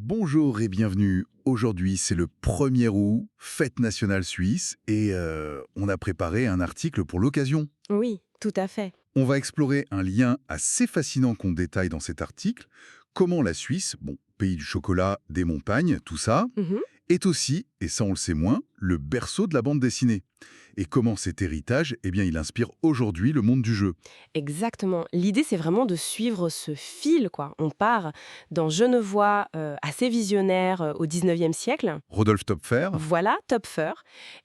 Bonjour et bienvenue. Aujourd'hui, c'est le 1er août, fête nationale suisse, et on a préparé un article pour l'occasion. Oui, tout à fait. On va explorer un lien assez fascinant qu'on détaille dans cet article, comment la Suisse, bon, pays du chocolat, des montagnes, tout ça, Mhm. est aussi, et ça on le sait moins, le berceau de la bande dessinée. Et comment cet héritage, eh bien, il inspire aujourd'hui le monde du jeu. Exactement. L'idée, c'est vraiment de suivre ce fil, quoi. On part d'un Genevois assez visionnaire au 19e siècle. Rodolphe Töpfer. Voilà, Topfer.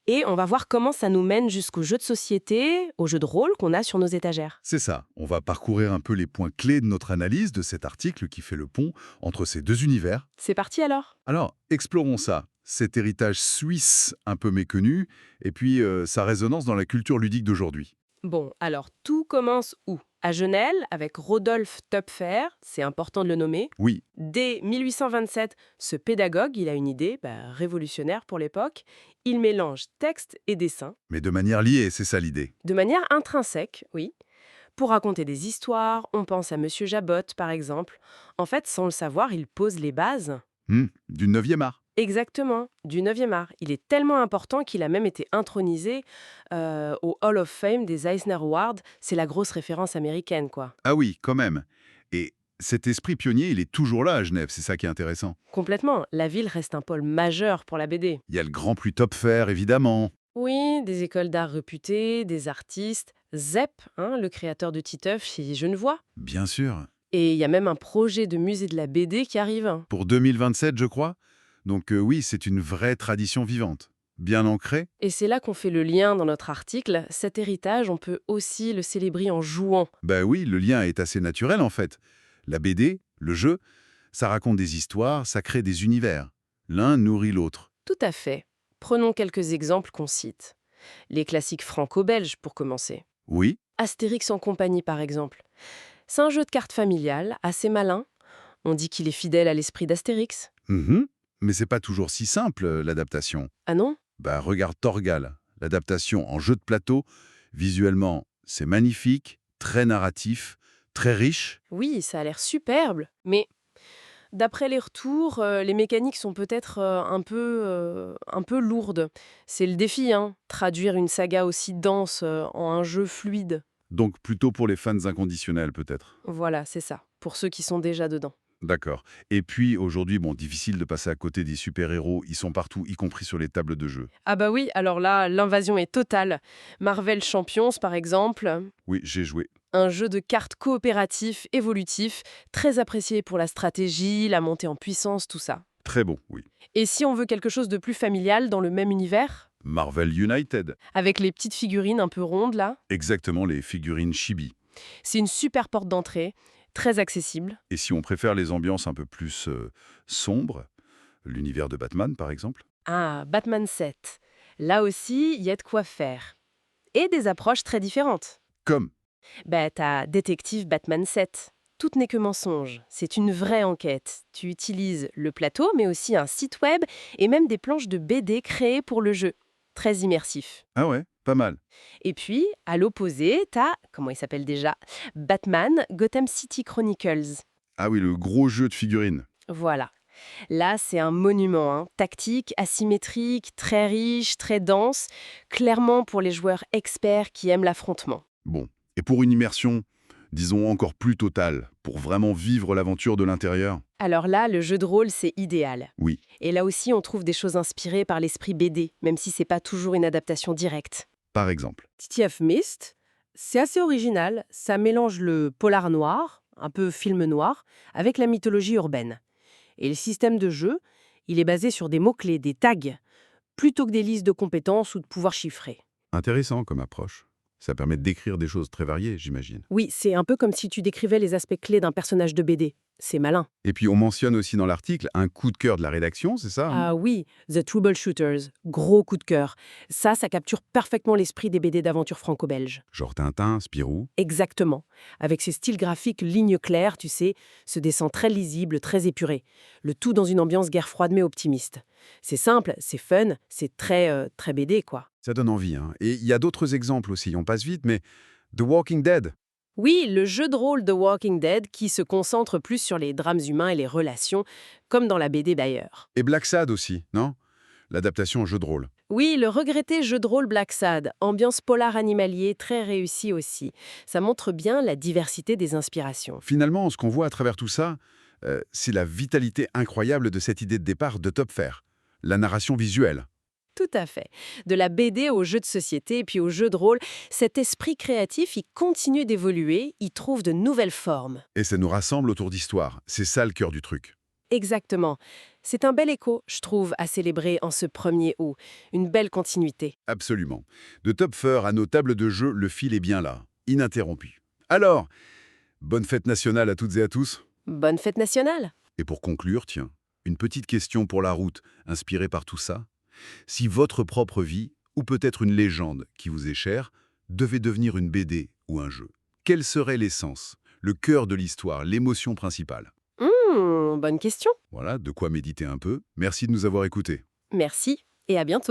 Et on va voir comment ça nous mène jusqu'aux jeux de société, aux jeux de rôle qu'on a sur nos étagères. C'est ça, on va parcourir un peu les points clés de notre analyse de cet article qui fait le pont entre ces deux univers. C'est parti alors. Alors, explorons ça, cet héritage suisse un peu méconnu, et puis sa résonance dans la culture ludique d'aujourd'hui. Bon, alors tout commence où? À Genève, avec Rodolphe Töpfer, c'est important de le nommer. Oui, Dès 1827, ce pédagogue, il a une idée révolutionnaire pour l'époque. Il mélange texte et dessin, mais de manière liée, c'est ça l'idée. de manière intrinsèque, oui. Pour raconter des histoires, on pense à Monsieur Jabot, par exemple. En fait, sans le savoir, il pose les bases. Du 9e art. Exactement, du 9e art. Il est tellement important qu'il a même été intronisé au Hall of Fame des Eisner Awards. C'est la grosse référence américaine, quoi. Ah oui, quand même. Et cet esprit pionnier, il est toujours là à Genève, c'est ça qui est intéressant. Complètement, la ville reste un pôle majeur pour la BD. Il y a le grand plus Töpfer, évidemment. Oui, des écoles d'art réputées, des artistes. Zepp, le créateur de Titeuf, chez Genevois. Bien sûr. Et il y a même un projet de musée de la BD qui arrive, hein. Pour 2027, je crois. Donc oui, c'est une vraie tradition vivante. Bien ancrée. Et c'est là qu'on fait le lien dans notre article. Cet héritage, on peut aussi le célébrer en jouant. Ben oui, le lien est assez naturel en fait. La BD, le jeu, ça raconte des histoires, ça crée des univers. L'un nourrit l'autre. Tout à fait. Prenons quelques exemples qu'on cite. Les classiques franco-belges, pour commencer. Oui. Astérix en compagnie, par exemple. C'est un jeu de cartes familial, assez malin. On dit qu'il est fidèle à l'esprit d'Astérix. Mhm. Mais c'est pas toujours si simple, l'adaptation. Ah non? Bah regarde Torgal, l'adaptation en jeu de plateau. Visuellement, c'est magnifique, très narratif, très riche. Oui, ça a l'air superbe, mais d'après les retours, les mécaniques sont peut-être un peu lourdes. C'est le défi, hein, traduire une saga aussi dense en un jeu fluide. Donc plutôt pour les fans inconditionnels peut-être. Voilà, c'est ça, pour ceux qui sont déjà dedans. D'accord. Et puis aujourd'hui, bon, difficile de passer à côté des super-héros, ils sont partout, y compris sur les tables de jeu. Ah bah oui, alors là, l'invasion est totale. Marvel Champions, par exemple, Oui, j'ai joué. un jeu de cartes coopératif, évolutif, très apprécié pour la stratégie, la montée en puissance, tout ça. Très bon, oui. Et si on veut quelque chose de plus familial dans le même univers, Marvel United. avec les petites figurines un peu rondes là, Exactement, les figurines chibi. c'est une super porte d'entrée, très accessible. Et si on préfère les ambiances un peu plus sombres, l'univers de Batman par exemple. Ah, Batman 7. Là aussi, il y a de quoi faire. Et des approches très différentes. Comme. Bah, t'as Détective Batman 7. Tout n'est que mensonge. C'est une vraie enquête. Tu utilises le plateau, mais aussi un site web et même des planches de BD créées pour le jeu. Très immersif. Ah ouais, pas mal. Et puis, à l'opposé, t'as, comment il s'appelle déjà? Batman Gotham City Chronicles. Ah oui, le gros jeu de figurines. Voilà. Là, c'est un monument, hein. Tactique, asymétrique, très riche, très dense, clairement pour les joueurs experts qui aiment l'affrontement. Bon. Et pour une immersion, disons encore plus totale, pour vraiment vivre l'aventure de l'intérieur. Alors là, le jeu de rôle, c'est idéal. Oui, Et là aussi, on trouve des choses inspirées par l'esprit BD, même si c'est pas toujours une adaptation directe. par exemple. City of Mist, c'est assez original. Ça mélange le polar noir, un peu film noir, avec la mythologie urbaine. Et le système de jeu, il est basé sur des mots-clés, des tags, plutôt que des listes de compétences ou de pouvoirs chiffrés. Intéressant comme approche. Ça permet de décrire des choses très variées, j'imagine. Oui, c'est un peu comme si tu décrivais les aspects clés d'un personnage de BD. C'est malin. Et puis on mentionne aussi dans l'article un coup de cœur de la rédaction, c'est ça, hein? Ah oui, The Troubleshooters, gros coup de cœur. Ça capture parfaitement l'esprit des BD d'aventure franco-belge. Genre Tintin, Spirou. Exactement. Avec ses styles graphiques lignes claires, tu sais, ce dessin très lisible, très épuré. Le tout dans une ambiance guerre froide mais optimiste. C'est simple, c'est fun, c'est très BD, quoi. Ça donne envie, hein. Et il y a d'autres exemples aussi, on passe vite, mais The Walking Dead. Oui, le jeu de rôle de Walking Dead qui se concentre plus sur les drames humains et les relations, comme dans la BD d'ailleurs. Et Black Sad aussi, non? L'adaptation au jeu de rôle. Oui, le regretté jeu de rôle Black Sad, ambiance polar animalier très réussi aussi. Ça montre bien la diversité des inspirations. Finalement, ce qu'on voit à travers tout ça, c'est la vitalité incroyable de cette idée de départ de Top Fair. La narration visuelle. Tout à fait. De la BD au jeu de société et puis au jeu de rôle, cet esprit créatif, il continue d'évoluer, il trouve de nouvelles formes. Et ça nous rassemble autour d'histoires. C'est ça le cœur du truc. Exactement. C'est un bel écho, je trouve, à célébrer en ce 1er août. Une belle continuité. Absolument. De Top Fair à nos tables de jeu, le fil est bien là, ininterrompu. Alors, bonne fête nationale à toutes et à tous. Bonne fête nationale! Et pour conclure, tiens, une petite question pour la route, inspirée par tout ça. Si votre propre vie, ou peut-être une légende qui vous est chère, devait devenir une BD ou un jeu, quel serait l'essence, le cœur de l'histoire, l'émotion principale? Bonne question. Voilà, de quoi méditer un peu. Merci de nous avoir écoutés. Merci et à bientôt.